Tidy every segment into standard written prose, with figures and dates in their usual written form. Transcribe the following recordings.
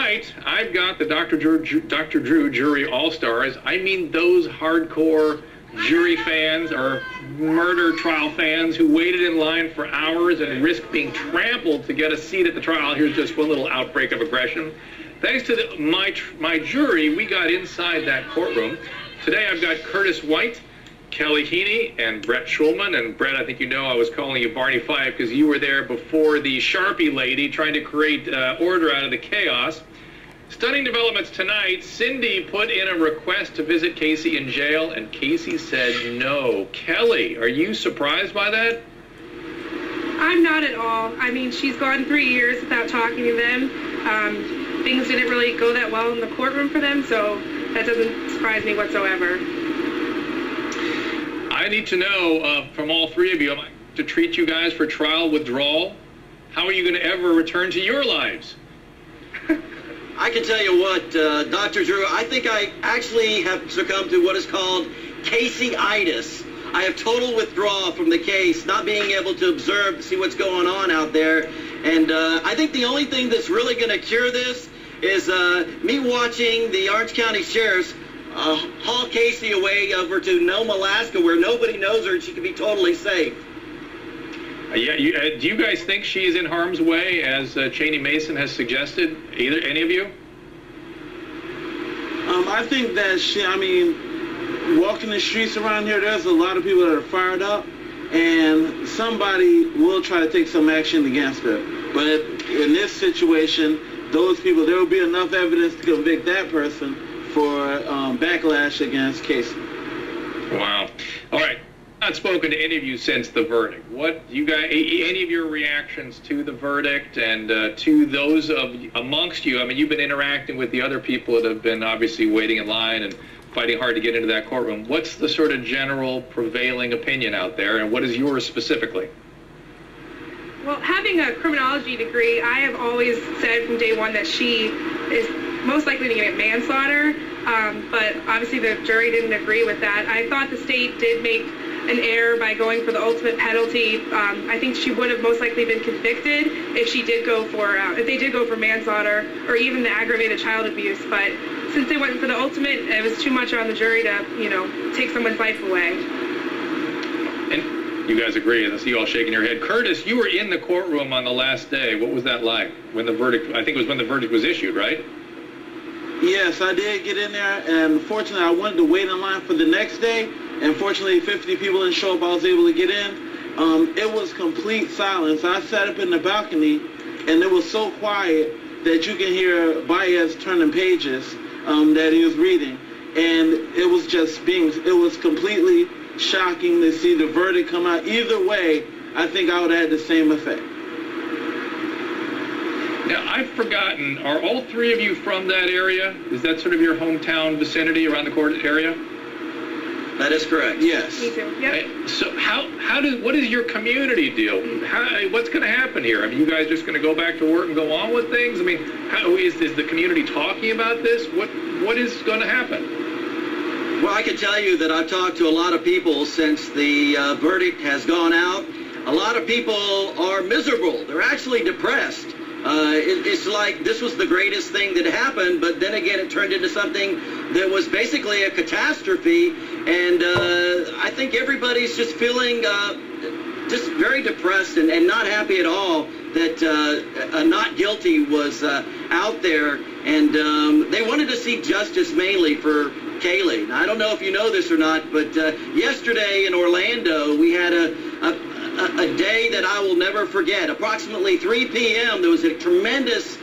tonight, I've got the Dr. Drew Jury All-Stars. I mean those hardcore jury fans or murder trial fans who waited in line for hours and risked being trampled to get a seat at the trial. Here's just one little outbreak of aggression. Thanks to my jury, we got inside that courtroom. Today I've got Curtis White, Kelly Heaney, and Brett Schulman. And Brett, I think you know I was calling you Barney Fife because you were there before the Sharpie lady trying to create order out of the chaos. Stunning developments tonight. Cindy put in a request to visit Casey in jail, and Casey said no. Kelly, are you surprised by that? I'm not at all. I mean, she's gone 3 years without talking to them. Things didn't really go that well in the courtroom for them, so that doesn't surprise me whatsoever. I need to know from all three of you, am I to treat you guys for trial withdrawal? How are you going to ever return to your lives? I can tell you what, Dr. Drew, I think I actually have succumbed to what is called Casey-itis. I have total withdrawal from the case, not being able to observe, see what's going on out there. And I think the only thing that's really going to cure this is me watching the Orange County Sheriff's haul Casey away over to Nome, Alaska, where nobody knows her and she can be totally safe. Do you guys think she is in harm's way, as Cheney Mason has suggested? Any of you? I think that walking the streets around here, there's a lot of people that are fired up, and somebody will try to take some action against her. But in this situation, those people, there will be enough evidence to convict that person for backlash against Casey. Wow. All right. Not spoken to any of you since the verdict. What you guys, any of your reactions to the verdict and to those amongst you? I mean, you've been interacting with the other people that have been obviously waiting in line and fighting hard to get into that courtroom. What's the sort of general prevailing opinion out there, and what is yours specifically? Well, having a criminology degree, I have always said from day one that she is most likely to get manslaughter, but obviously the jury didn't agree with that. I thought the state did make an error by going for the ultimate penalty. I think she would have most likely been convicted if she did go for, if they did go for manslaughter or even the aggravated child abuse. But since they went for the ultimate, it was too much on the jury to, you know, take someone's life away. And you guys agree? I see you all shaking your head. Curtis, you were in the courtroom on the last day. What was that like when the verdict? I think it was when the verdict was issued, right? Yes, I did get in there, and fortunately, I wanted to wait in line for the next day. And fortunately, 50 people didn't show up. I was able to get in. It was complete silence. I sat up in the balcony, and it was so quiet that you can hear Baez turning pages that he was reading. And it was just it was completely shocking to see the verdict come out. Either way, I think I would have had the same effect. Now, I've forgotten, are all three of you from that area? Is that sort of your hometown vicinity around the court area? That is correct. Yes. Me too. Yep. So what is your community deal? What's going to happen here? I mean, you guys just going to go back to work and go on with things? I mean, is the community talking about this? What is going to happen? Well, I can tell you that I've talked to a lot of people since the verdict has gone out. A lot of people are miserable. They're actually depressed. It's like this was the greatest thing that happened, but then again it turned into something that was basically a catastrophe, and I think everybody's just feeling just very depressed and not happy at all that a not guilty was out there, and they wanted to see justice mainly for Kaylee. Now, I don't know if you know this or not, but yesterday in Orlando we had a day that I will never forget. Approximately 3 p.m. there was a tremendous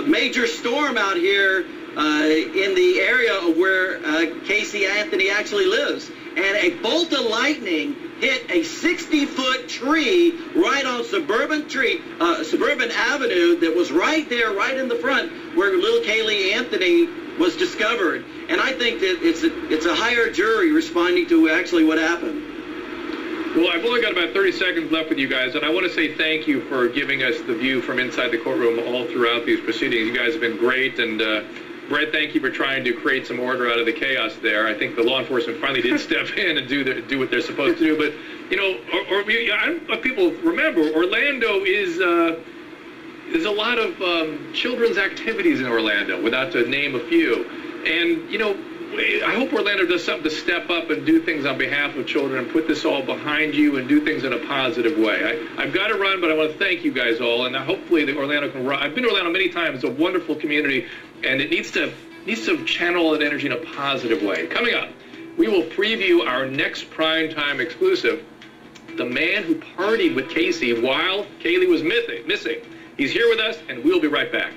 major storm out here in the area of where Casey Anthony actually lives. And a bolt of lightning hit a 60-foot tree right on Suburban Avenue that was right there, right in the front where little Kaylee Anthony was discovered. And I think that it's a higher jury responding to actually what happened. Well, I've only got about 30 seconds left with you guys, and I want to say thank you for giving us the view from inside the courtroom all throughout these proceedings. You guys have been great, and Brett, thank you for trying to create some order out of the chaos there. I think the law enforcement finally did step in and do what they're supposed to do. But, you know, I don't know if people remember, Orlando is there's a lot of children's activities in Orlando, without to name a few. And, you know, I hope Orlando does something to step up and do things on behalf of children and put this all behind you and do things in a positive way. I've got to run, but I want to thank you guys all, and hopefully the Orlando can run. I've been to Orlando many times. It's a wonderful community, and it needs to channel that energy in a positive way. Coming up, we will preview our next primetime exclusive, the man who partied with Casey while Kaylee was missing. He's here with us, and we'll be right back.